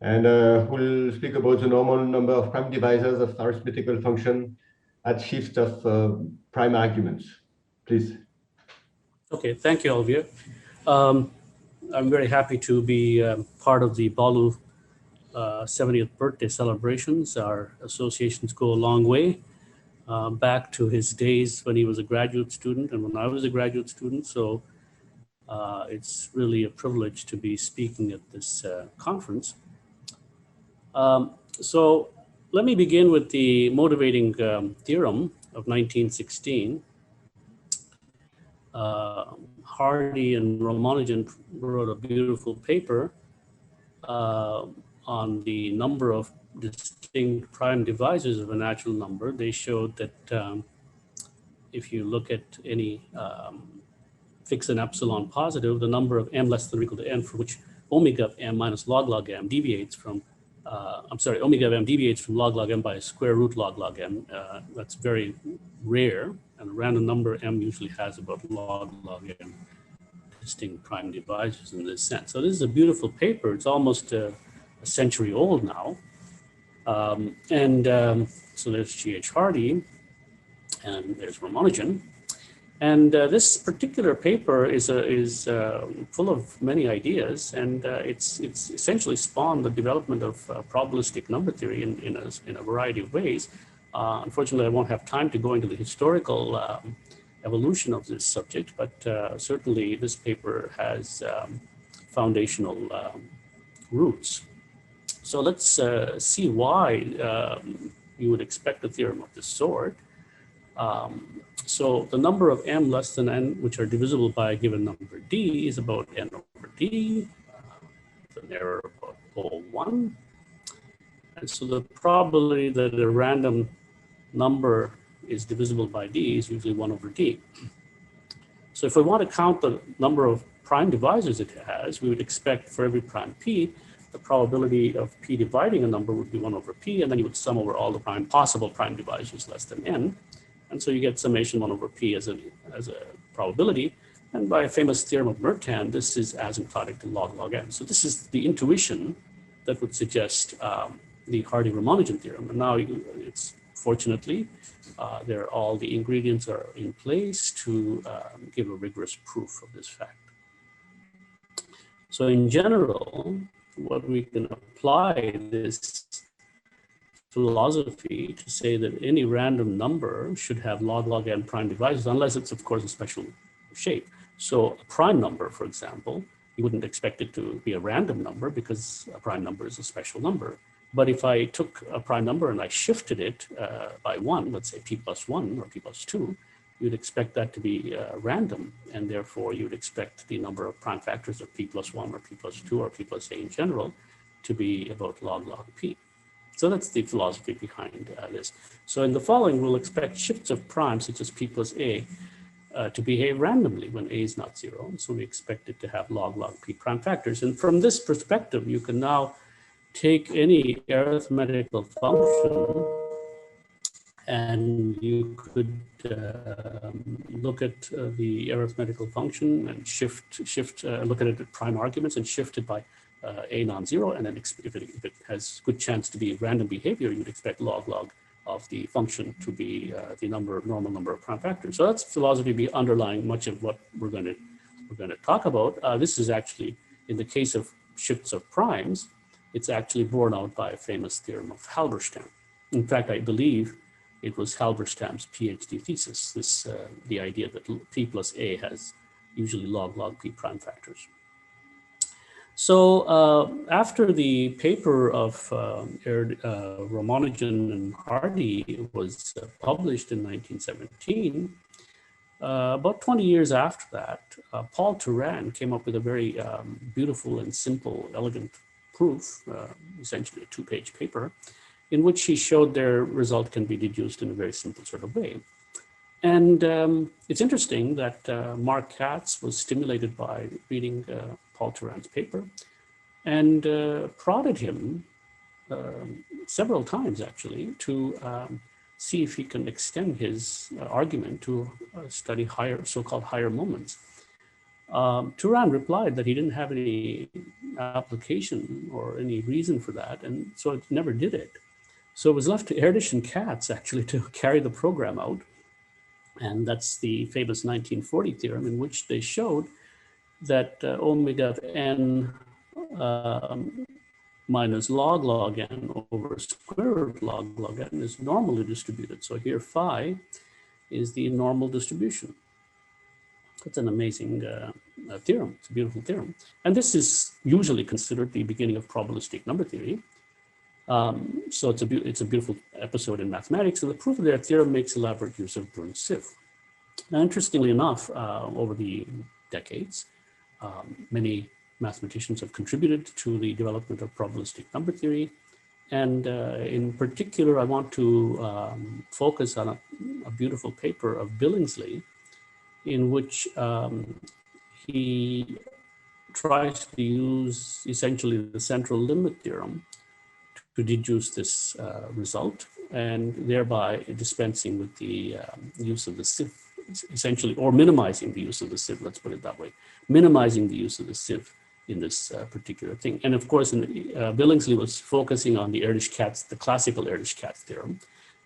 and we'll speak about the normal number of prime divisors of arithmetical function at shift of prime arguments. Please. Okay, thank you, Olivia. I'm very happy to be part of the Balu 70th birthday celebrations. Our associations go a long way back to his days when he was a graduate student and when I was a graduate student. So it's really a privilege to be speaking at this conference. So let me begin with the motivating theorem of 1916. Hardy and Ramanujan wrote a beautiful paper on the number of distinct prime divisors of a natural number. They showed that if you look at any fix an epsilon positive, the number of m less than or equal to n for which omega of m minus log m deviates from, omega of m deviates from log m by a square root log m. That's very rare, and a random number m usually has about log m distinct prime divisors in this sense. So this is a beautiful paper. It's almost a century old now. So there's G.H. Hardy, and there's Ramanujan. And this particular paper is full of many ideas, and it's essentially spawned the development of probabilistic number theory in a variety of ways. Unfortunately, I won't have time to go into the historical evolution of this subject, but certainly this paper has foundational roots. So let's see why you would expect a theorem of this sort. So the number of m less than n, which are divisible by a given number d, is about n over d, with an error of about 0.1. And so the probability that a random number is divisible by d is usually 1 over d. So if we want to count the number of prime divisors it has, we would expect for every prime p, the probability of p dividing a number would be 1 over p, and then you would sum over all the possible prime divisors less than n. And so you get summation 1 over p as a probability. And by a famous theorem of Merton, this is asymptotic to log n. So this is the intuition that would suggest the Hardy-Ramanujan theorem. And now it's fortunately, all the ingredients are in place to give a rigorous proof of this fact. So in general, what we can apply this philosophy to say that any random number should have log n prime divisors, unless it's of course a special shape. So a prime number, for example, you wouldn't expect it to be a random number because a prime number is a special number. But if I took a prime number and I shifted it by 1, let's say p plus 1 or p plus 2, you'd expect that to be random, and therefore you'd expect the number of prime factors of p plus 1 or p plus 2 or p plus a in general to be about log p. So that's the philosophy behind this. So in the following, we'll expect shifts of primes such as p plus a to behave randomly when a is not 0. So we expect it to have log p prime factors. And from this perspective, you can now take any arithmetical function and you could look at the arithmetical function and look at it at prime arguments and shift it by a non-zero, and then if it has good chance to be random behavior, you'd expect log of the function to be the normal number of prime factors. So that's philosophy underlying much of what we're going to talk about. This is actually, in the case of shifts of primes, it's actually borne out by a famous theorem of Halberstams. In fact, I believe it was Halberstams' PhD thesis, the idea that p plus a has usually log p prime factors. So after the paper of Ramanujan and Hardy was published in 1917, about 20 years after that, Paul Turan came up with a very beautiful and simple, elegant proof, essentially a 2-page paper, in which he showed their result can be deduced in a very simple sort of way. And it's interesting that Mark Katz was stimulated by reading Paul Turan's paper and prodded him several times actually to see if he can extend his argument to study so-called higher moments. Turan replied that he didn't have any application or any reason for that, and so it never did it. So it was left to Urdish and Katz actually to carry the program out. And that's the famous 1940 theorem, in which they showed that omega of n minus log n over square root log n is normally distributed. So here phi is the normal distribution. That's an amazing theorem. It's a beautiful theorem. And this is usually considered the beginning of probabilistic number theory. So it's a beautiful episode in mathematics. And the proof of that theorem makes elaborate use of Brunn's sieve. Now, interestingly enough, over the decades, many mathematicians have contributed to the development of probabilistic number theory. And in particular, I want to focus on a beautiful paper of Billingsley, in which he tries to use essentially the central limit theorem to deduce this result, and thereby dispensing with the use of the sieve, essentially, or minimizing the use of the sieve, let's put it that way, minimizing the use of the sieve in this particular thing. And of course, Billingsley was focusing on the Urdish-Katz, the classical Urdish-Katz theorem.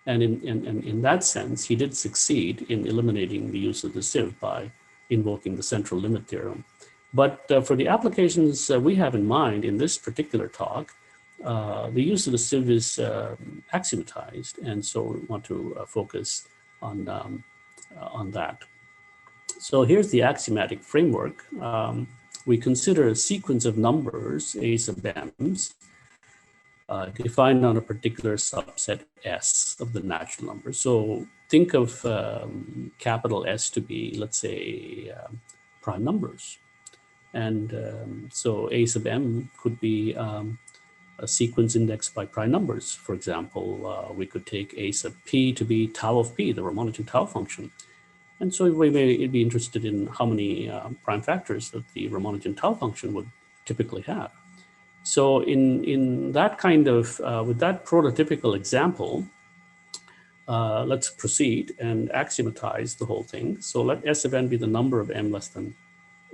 And in that sense, he did succeed in eliminating the use of the sieve by invoking the central limit theorem. But for the applications we have in mind in this particular talk, the use of the sieve is axiomatized, and so we want to focus on that. So here's the axiomatic framework. We consider a sequence of numbers, a sub m's, defined on a particular subset S of the natural numbers. So think of capital S to be, let's say, prime numbers. And so A sub m could be a sequence indexed by prime numbers. For example, we could take A sub p to be tau of p, the Ramanujan tau function. And so we may be interested in how many prime factors that the Ramanujan tau function would typically have. So in that kind of, with that prototypical example, let's proceed and axiomatize the whole thing. So let S of n be the number of m less than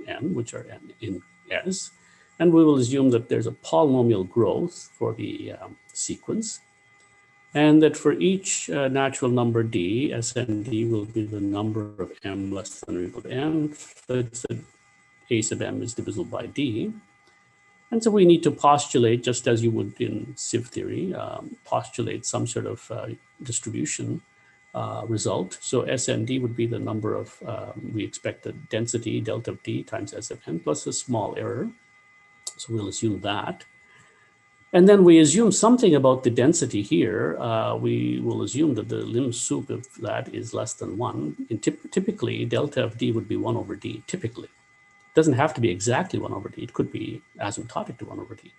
n, which are n in S. And we will assume that there's a polynomial growth for the sequence. And that for each natural number d, S n d will be the number of m less than or equal to n, such that A sub m is divisible by d. And so we need to postulate, just as you would in sieve theory, postulate some sort of distribution result. So SND would be the number of, we expect the density delta of d times S of n plus a small error. So we'll assume that. And then we assume something about the density here. We will assume that the lim sup of that is less than 1. And typically, delta of d would be 1 over d, typically. It doesn't have to be exactly 1 over d. It could be asymptotic to 1 over d.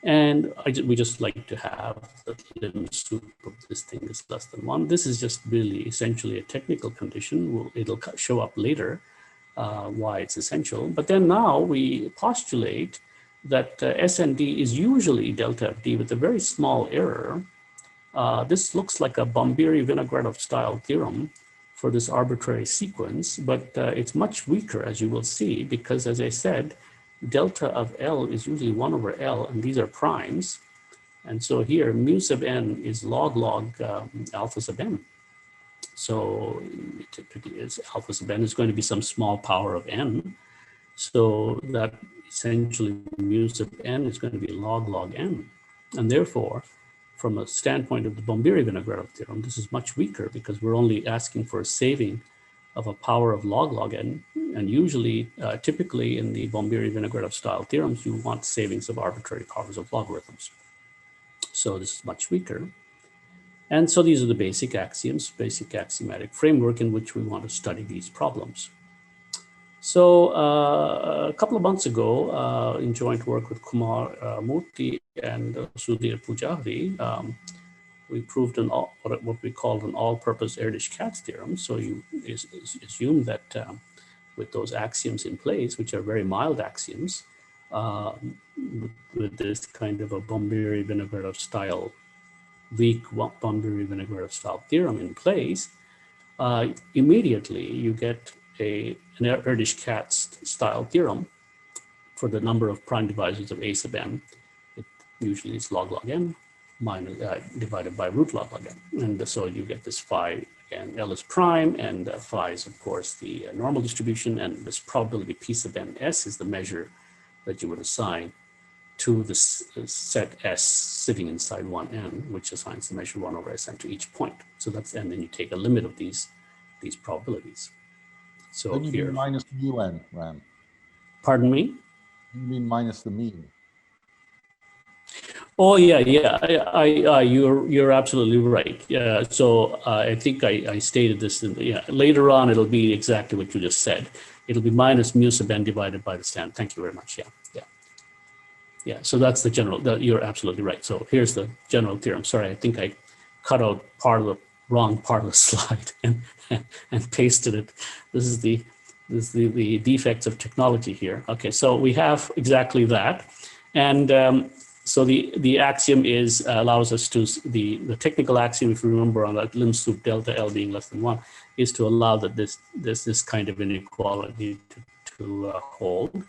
And we just like to have the lim sup of this thing is less than 1. This is just really essentially a technical condition. It'll show up later why it's essential. But then now we postulate that SND is usually delta of d with a very small error. This looks like a Bombiri-Vinogradov style theorem for this arbitrary sequence, but it's much weaker, as you will see, because as I said, delta of L is usually 1 over L, and these are primes. And so here, mu sub n is log alpha sub n. So typically is alpha sub n is going to be some small power of n. So that essentially mu sub n is going to be log n. And therefore, from a standpoint of the Bombiri-Vinogradov theorem, this is much weaker because we're only asking for a saving of a power of log n. And usually, typically in the Bombiri-Vinogradov style theorems, you want savings of arbitrary powers of logarithms. So this is much weaker. And so these are the basic axioms, basic axiomatic framework in which we want to study these problems. So a couple of months ago, in joint work with Kumar Murthy and Sudhir Pujari, we proved what we called an all-purpose Urdish-Katz theorem. So you assume that with those axioms in place, which are very mild axioms, with this kind of a Bombiri-Vinogradov style, weak Bombiri-Vinogradov style theorem in place, immediately you get an Urdish-Katz style theorem for the number of prime divisors of a sub n. It usually is log n minus divided by root log n. And so you get this phi, and L is prime, and phi is, of course, the normal distribution, and this probability P sub n S is the measure that you would assign to the set S sitting inside 1n, which assigns the measure 1 over Sn to each point. So that's, and then you take a limit of these probabilities. So then you here, mean minus mu n, Ram. pardon me? You mean minus the mean. Oh yeah, you're absolutely right. Yeah, so I think I stated this in the, later on. It'll be exactly what you just said. It'll be minus mu sub n divided by the standard. Thank you very much. Yeah. So that's the general. You're absolutely right. So here's the general theorem. Sorry, I think I cut out wrong part of the slide and pasted it. This is the defects of technology here. Okay, so we have exactly that, and so the axiom is allows us to the technical axiom, if you remember, on that lim sup delta L being less than 1, is to allow that this kind of inequality to hold.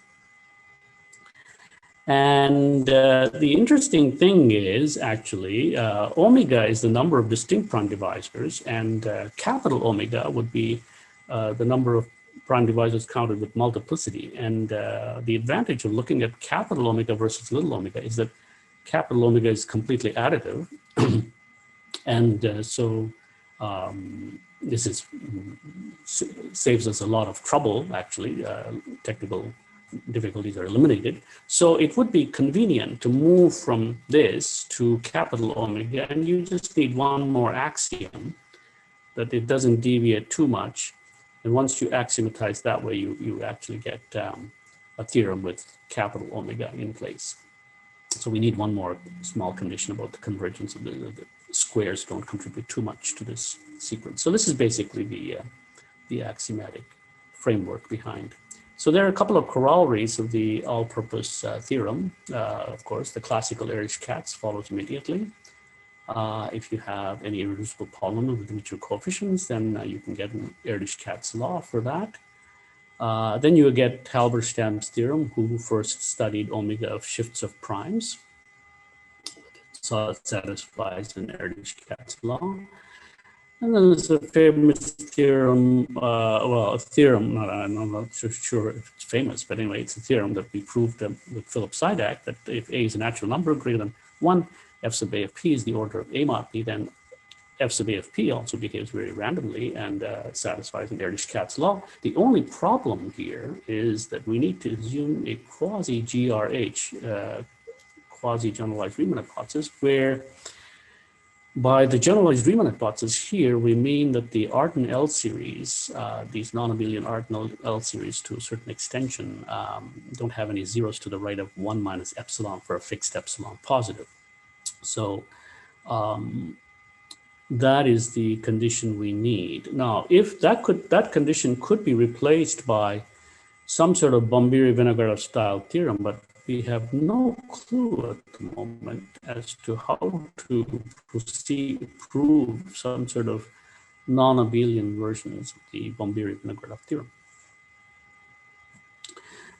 And the interesting thing is actually omega is the number of distinct prime divisors, and capital omega would be the number of prime divisors counted with multiplicity. And the advantage of looking at capital omega versus little omega is that capital omega is completely additive. And so this is saves us a lot of trouble, actually. Technical difficulties are eliminated. So it would be convenient to move from this to capital omega, and you just need one more axiom that it doesn't deviate too much. And once you axiomatize that way, you actually get a theorem with capital omega in place. So we need one more small condition about the convergence of the squares don't contribute too much to this sequence. So this is basically the axiomatic framework behind. So there are a couple of corollaries of the all-purpose theorem. Of course, the classical Urdish-Katz follows immediately. If you have any irreducible polynomial with mutual coefficients, then you can get an Urdish-Katz law for that. Then you get Halberstams' theorem, who first studied omega of shifts of primes. So it satisfies an Urdish-Katz law. And then there's a famous theorem, well, a theorem, I'm not sure if it's famous, but anyway, it's a theorem that we proved with Philip Sidak, that if A is a natural number greater than 1, f sub A of P is the order of A mod P, then f sub A of P also behaves very randomly and satisfies an Urdish-Katz law. The only problem here is that we need to assume a quasi-GRH, quasi-generalized Riemann hypothesis, where by the generalized Riemann hypothesis here, we mean that the Artin L series, these non-abelian Artin L series to a certain extension, don't have any zeros to the right of 1 minus epsilon for a fixed epsilon positive. So that is the condition we need. Now, if that condition could be replaced by some sort of Bombiri-Vinogradov style theorem, but we have no clue at the moment as to how to prove some sort of non-abelian versions of the Bombiri-Vinogradov theorem.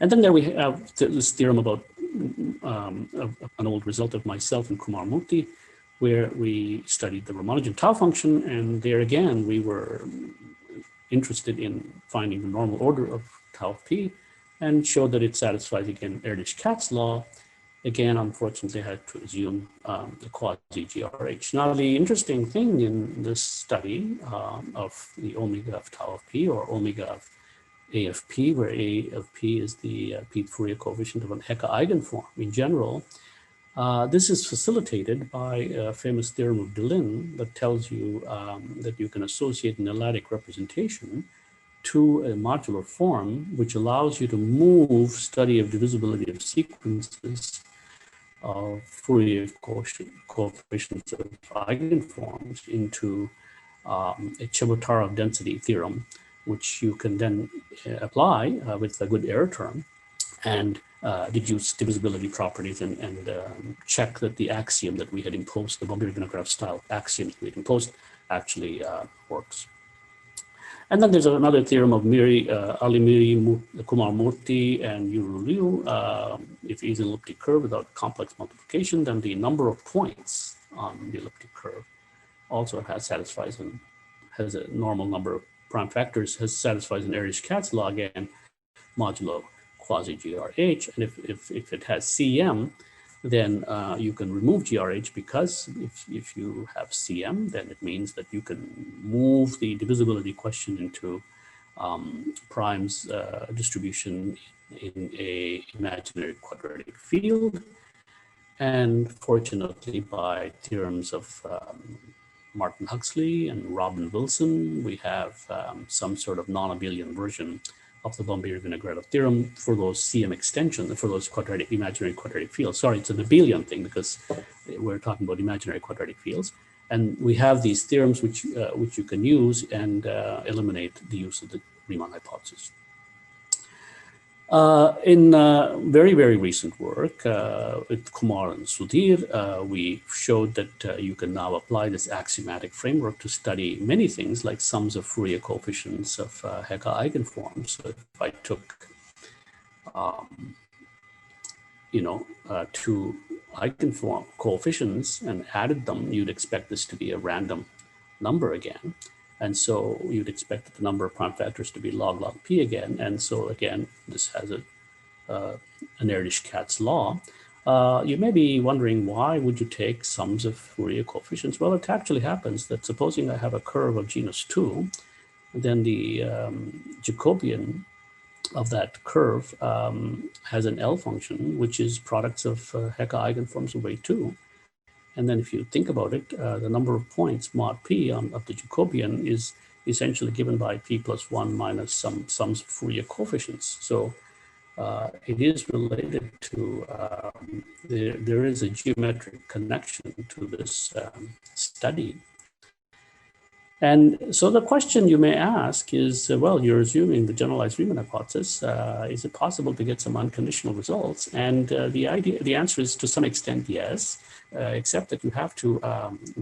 And then there we have this theorem about an old result of myself and Kumar Mukti, where we studied the Ramanujan tau function, and there again we were interested in finding the normal order of tau p, and showed that it satisfies, again, Urdish-Katz law. Again, unfortunately, I had to assume the quasi-GRH. Now, the interesting thing in this study of the omega of tau of P, or omega of A of P, where A of P is the Fourier coefficient of an Hecke eigenform in general, this is facilitated by a famous theorem of Deligne that tells you that you can associate an analytic representation to a modular form, which allows you to move study of divisibility of sequences of Fourier coefficients of eigenforms into a Chebotarev density theorem, which you can then apply with a good error term and deduce divisibility properties and check that the axiom that we had imposed, the Bombiri-Vinogradov style axiom we had imposed, actually works. And then there's another theorem of Alimiri, Kumar-Murthy, and Yuru-Liu. If it's an elliptic curve without complex multiplication, then the number of points on the elliptic curve also has a normal number of prime factors, satisfies an Erdos-Katz law again, modulo quasi-GRH. And if it has CM, then you can remove GRH, because if you have CM, then it means that you can move the divisibility question into primes distribution in a imaginary quadratic field. And fortunately, by theorems of Martin Huxley and Robin Wilson, we have some sort of non-abelian version of the Bombay-Vinogradov theorem for those CM extensions, for those imaginary quadratic fields. Sorry, it's an abelian thing, because we're talking about imaginary quadratic fields. And we have these theorems which you can use and eliminate the use of the Riemann hypothesis. In very, very recent work with Kumar and Sudhir, we showed that you can now apply this axiomatic framework to study many things, like sums of Fourier coefficients of Hecke eigenforms. So if I took, two eigenform coefficients and added them, you'd expect this to be a random number again. And so you'd expect the number of prime factors to be log p again. And so again, this has an Erdos-Katz law. You may be wondering, why would you take sums of Fourier coefficients? Well, it actually happens that supposing I have a curve of genus 2, then the Jacobian of that curve has an L function, which is products of Hecke eigenforms of A2. And then if you think about it, the number of points mod p of the Jacobian is essentially given by p plus 1 minus some sums of Fourier coefficients. So it is related to, there is a geometric connection to this study. And so the question you may ask is, well, you're assuming the generalized Riemann hypothesis. Is it possible to get some unconditional results? And the answer is to some extent yes, except that you have to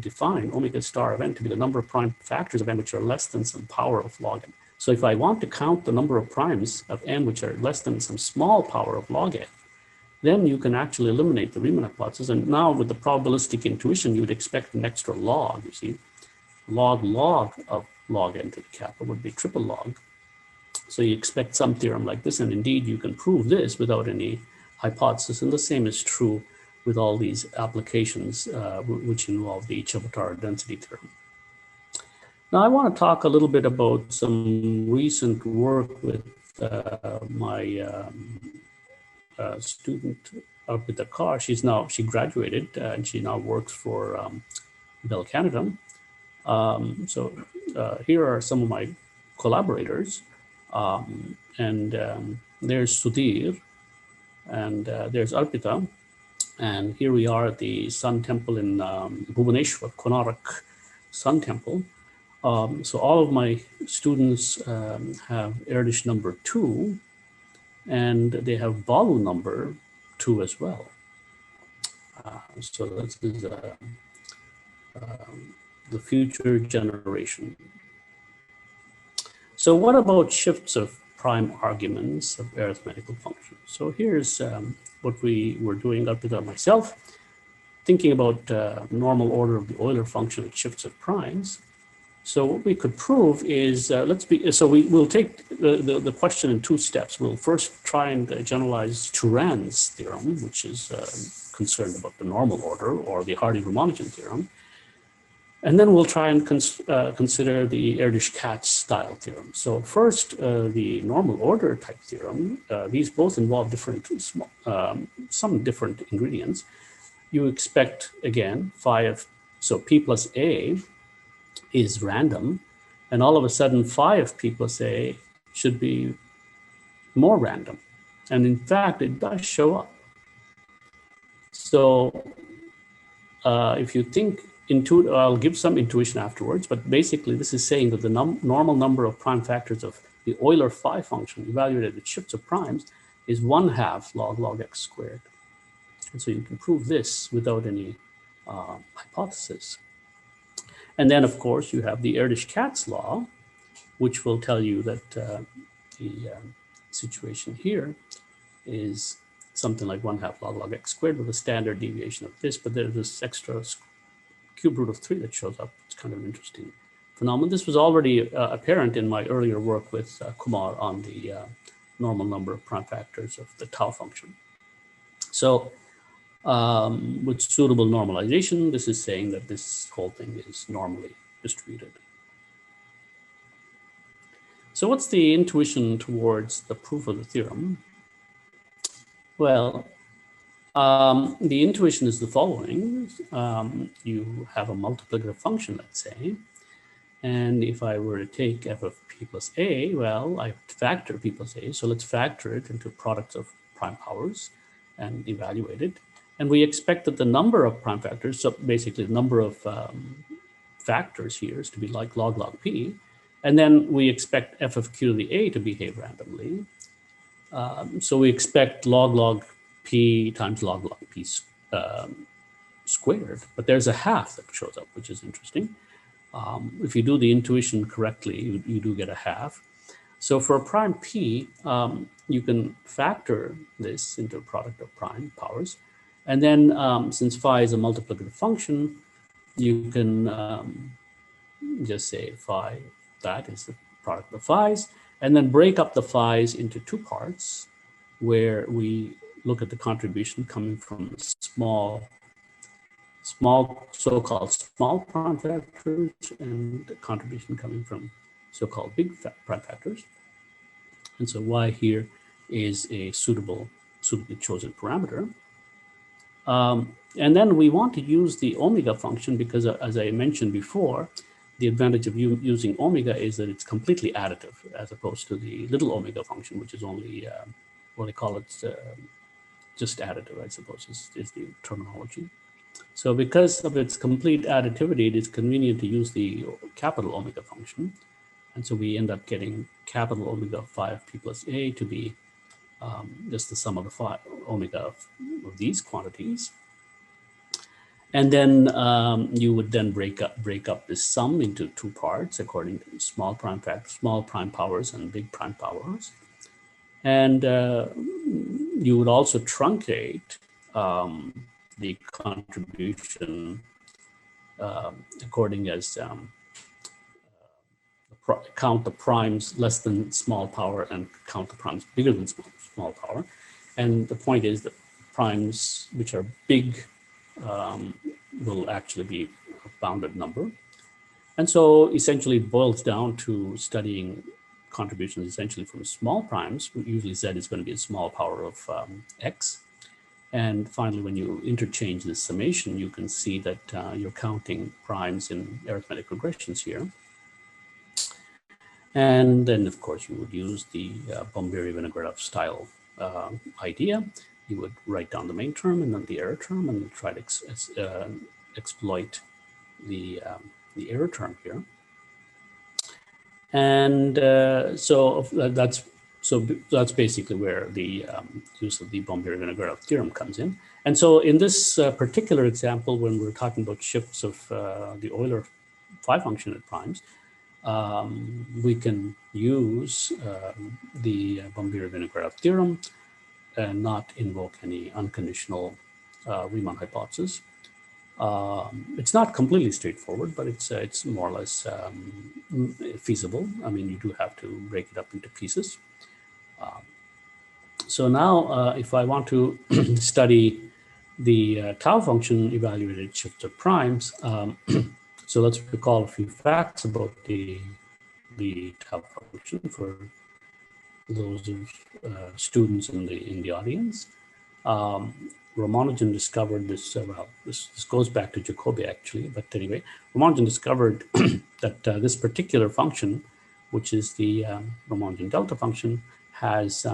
define omega star of n to be the number of prime factors of n which are less than some power of log n. So if I want to count the number of primes of n which are less than some small power of log n, then you can actually eliminate the Riemann hypothesis. And now with the probabilistic intuition, you would expect an extra log, you see. Log of log n to the kappa would be triple log. So you expect some theorem like this, and indeed you can prove this without any hypothesis. And the same is true with all these applications which involve the Chebotarev density theorem. Now I want to talk a little bit about some recent work with my student Arpita Kar. She graduated and she now works for Bell Canada. Here are some of my collaborators, and there's Sudhir, and there's Arpita, and here we are at the Sun Temple in Bhubaneswar, Konarak Sun Temple. So all of my students have Erdos number 2, and they have Balu number 2 as well. So this is the future generation. So what about shifts of prime arguments of arithmetical functions? So here's what we were doing, Arpita and myself, thinking about normal order of the Euler function with shifts of primes. So what we could prove is, we'll take the question in 2 steps. We'll first try and generalize Turan's theorem, which is concerned about the normal order, or the Hardy-Ramanujan theorem. And then we'll try and consider the Erdos-Katz style theorem. So first, the normal order type theorem, these both involve some different ingredients. You expect, again, phi of, so p plus a is random, and all of a sudden phi of p plus a should be more random. And in fact, it does show up. So if you think, I'll give some intuition afterwards, but basically this is saying that the normal number of prime factors of the Euler phi function evaluated with shifts of primes is 1/2 log x squared. And so you can prove this without any hypothesis. And then of course you have the Erdos-Katz law, which will tell you that the situation here is something like 1/2 log x squared with a standard deviation of this, but there's this extra cube root of 3 that shows up. It's kind of an interesting phenomenon. This was already apparent in my earlier work with Kumar on the normal number of prime factors of the tau function. So with suitable normalization, this is saying that this whole thing is normally distributed. So what's the intuition towards the proof of the theorem? Well, the intuition is the following. You have a multiplicative function, let's say, and if I were to take f of p plus a, well, I have to factor p plus a, so let's factor it into products of prime powers and evaluate it. And we expect that the number of prime factors, so basically the number of factors here is to be like log p, and then we expect f of q to the a to behave randomly. So we expect log p times log p squared, but there's a half that shows up, which is interesting. If you do the intuition correctly, you do get a half. So for a prime p, you can factor this into a product of prime powers. And then since phi is a multiplicative function, you can just say phi, that is the product of phis, and then break up the phis into two parts where we look at the contribution coming from small so-called small prime factors and the contribution coming from so-called big prime factors. And so y here is a suitably chosen parameter. And then we want to use the omega function because, as I mentioned before, the advantage of using omega is that it's completely additive as opposed to the little omega function, which is only, what they call it, just additive, I suppose, is the terminology. So because of its complete additivity, it is convenient to use the capital omega function. And so we end up getting capital omega phi of p plus a to be just the sum of the phi omega of these quantities. And then you would then break up this sum into two parts according to small prime powers and big prime powers. And you would also truncate the contribution according as count the primes less than small power and count the primes bigger than small power. And the point is that primes which are big will actually be a bounded number. And so essentially it boils down to studying contributions essentially from small primes. Usually z is going to be a small power of x. And finally, when you interchange this summation, you can see that you're counting primes in arithmetic regressions here. And then, of course, you would use the Bomberi-Vinogradov style idea. You would write down the main term and then the error term and try to exploit the error term here. And so that's basically where the use of the Bomberi-Vinogradov theorem comes in. And so in this particular example, when we're talking about shifts of the Euler phi function at primes, we can use the Bomberi-Vinogradov theorem and not invoke any unconditional Riemann hypothesis. It's not completely straightforward, but it's more or less feasible. I mean, you do have to break it up into pieces. So now, if I want to study the tau function evaluated shift of primes, so let's recall a few facts about the tau function for those of students in the audience. Ramanujan discovered this, well, this goes back to Jacobi actually, but anyway, Ramanujan discovered that this particular function, which is the Ramanujan delta function, has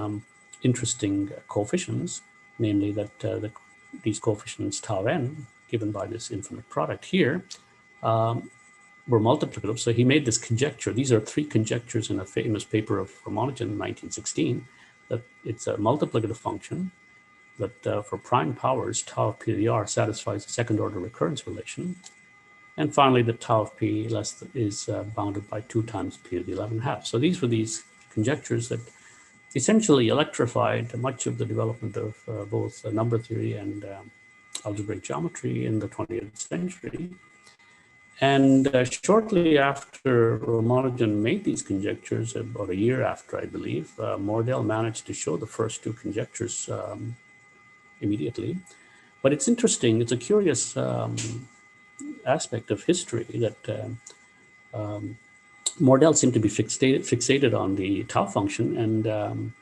interesting coefficients, namely that these coefficients tau n, given by this infinite product here, were multiplicative. So he made this conjecture. These are three conjectures in a famous paper of Ramanujan in 1916, that it's a multiplicative function, that for prime powers, tau of p to the r satisfies the second order recurrence relation. And finally, the tau of p is bounded by 2 times p to the 11.5. So these were these conjectures that essentially electrified much of the development of both number theory and algebraic geometry in the 20th century. And shortly after Ramanujan made these conjectures, about a year after, I believe, Mordell managed to show the first 2 conjectures immediately. But it's interesting, it's a curious aspect of history that Mordell seemed to be fixated on the tau function, and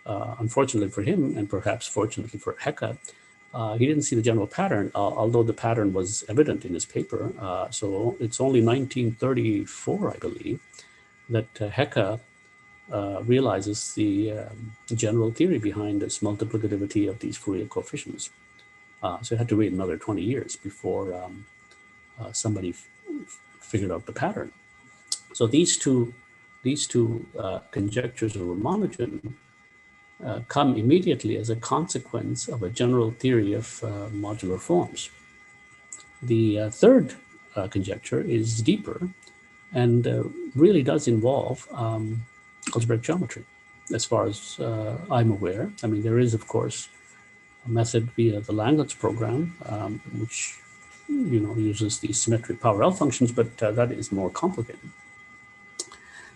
unfortunately for him, and perhaps fortunately for Hecke, he didn't see the general pattern, although the pattern was evident in his paper. So it's only 1934, I believe, that Hecke realizes the general theory behind this multiplicativity of these Fourier coefficients. So it had to wait another 20 years before somebody figured out the pattern. So these two conjectures of Ramanujan come immediately as a consequence of a general theory of modular forms. The third conjecture is deeper and really does involve algebraic geometry, as far as I'm aware. I mean, there is, of course, a method via the Langlands program, which uses these symmetric power L functions, but that is more complicated.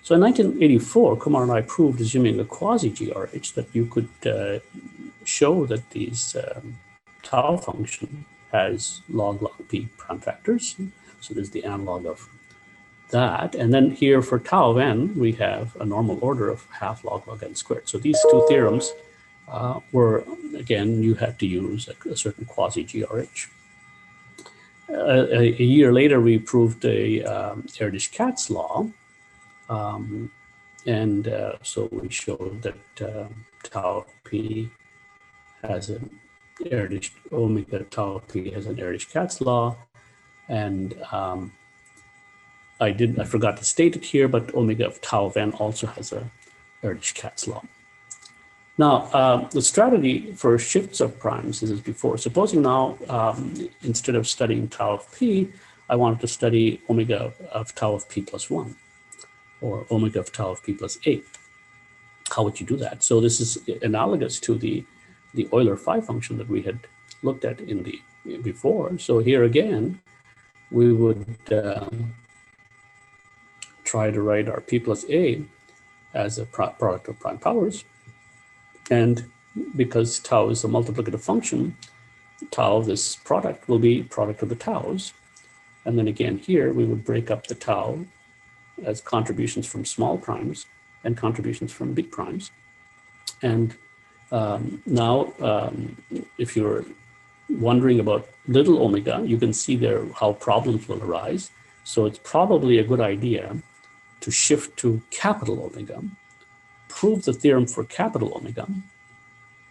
So in 1984, Kumar and I proved, assuming a quasi-GRH, that you could show that these tau function has log p prime factors. So there's the analog of that. And then here for tau of n, we have a normal order of half log n squared. So these 2 theorems were, again, you had to use a certain quasi-GRH. A year later, we proved a Urdish-Katz law. So we showed that tau of p has an omega tau of p has an Urdish-Katz law. And I forgot to state it here, but omega of tau of n also has a Urdish-Katz law. Now, the strategy for shifts of primes is as before. Supposing now, instead of studying tau of p, I wanted to study omega of tau of p plus 1, or omega of tau of p plus 8. How would you do that? So this is analogous to the Euler phi function that we had looked at in the before. So here again, we would try to write our p plus a as a product of prime powers. And because tau is a multiplicative function, tau of this product will be product of the taus. And then again here, we would break up the tau as contributions from small primes and contributions from big primes. And now, if you're wondering about little omega, you can see there how problems will arise. So it's probably a good idea to shift to capital omega, prove the theorem for capital omega,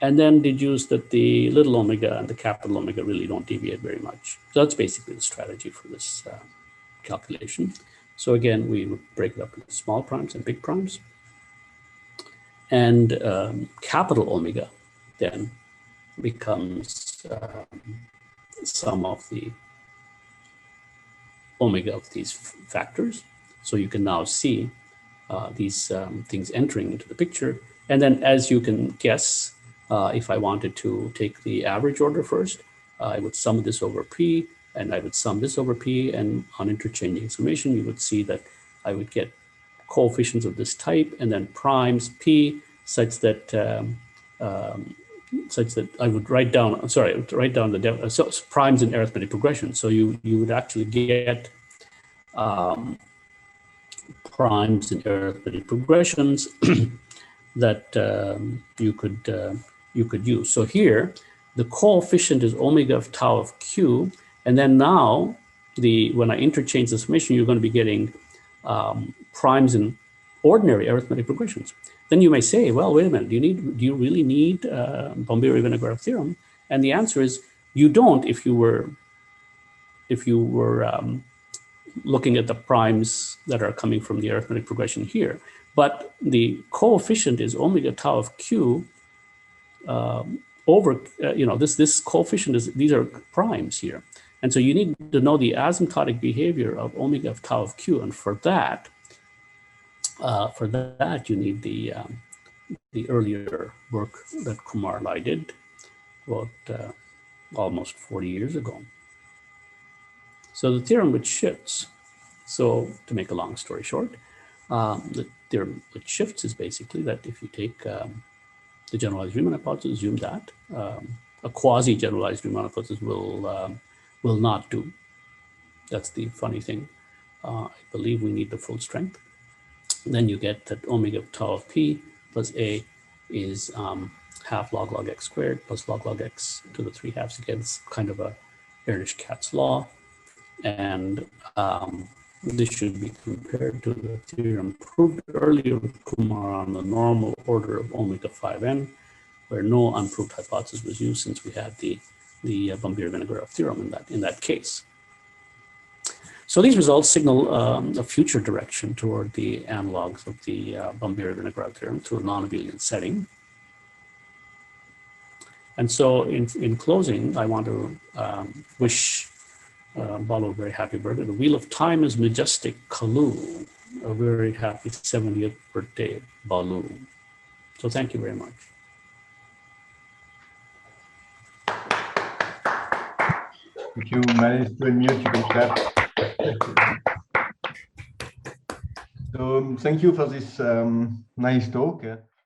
and then deduce that the little omega and the capital omega really don't deviate very much. So that's basically the strategy for this calculation. So again, we would break it up into small primes and big primes. And capital omega then becomes sum of the omega of these factors. So you can now see these things entering into the picture. And then, as you can guess, if I wanted to take the average order first, I would sum this over p, and I would sum this over p, and on interchanging summation, you would see that I would get coefficients of this type, and then primes p such that I would write down, the primes in arithmetic progression. So you would actually get primes in arithmetic progressions that you could use. So here, the coefficient is omega of tau of q, and then now when I interchange the summation, you're going to be getting primes in ordinary arithmetic progressions. Then you may say, well, wait a minute, do you really need Bomberi-Vinogradov theorem? And the answer is you don't if you were looking at the primes that are coming from the arithmetic progression here. But the coefficient is omega tau of q over, this coefficient is, these are primes here. And so you need to know the asymptotic behavior of omega of tau of q. And for that you need the earlier work that Kumar and I did about almost 40 years ago. So the theorem which shifts, so to make a long story short, the theorem which shifts is basically that if you take the generalized Riemann hypothesis, assume that a quasi-generalized Riemann hypothesis will not do. That's the funny thing. I believe we need the full strength. Then you get that omega of tau of p plus a is half log x squared plus log x to the 3/2. Again, it's kind of a Urdish-Katz law. And this should be compared to the theorem proved earlier with Kumar on the normal order of omega 5n, where no unproved hypothesis was used since we had the Bambir-Vinogradov theorem in that case. So these results signal a future direction toward the analogs of the Bambir-Vinogradov theorem to a non-abelian setting. And so in closing, I want to wish Balu a very happy birthday. The Wheel of Time is majestic, Kalu. A very happy 70th birthday, Balu. So thank you very much. If you manage to unmute, you can clap. So thank you for this nice talk.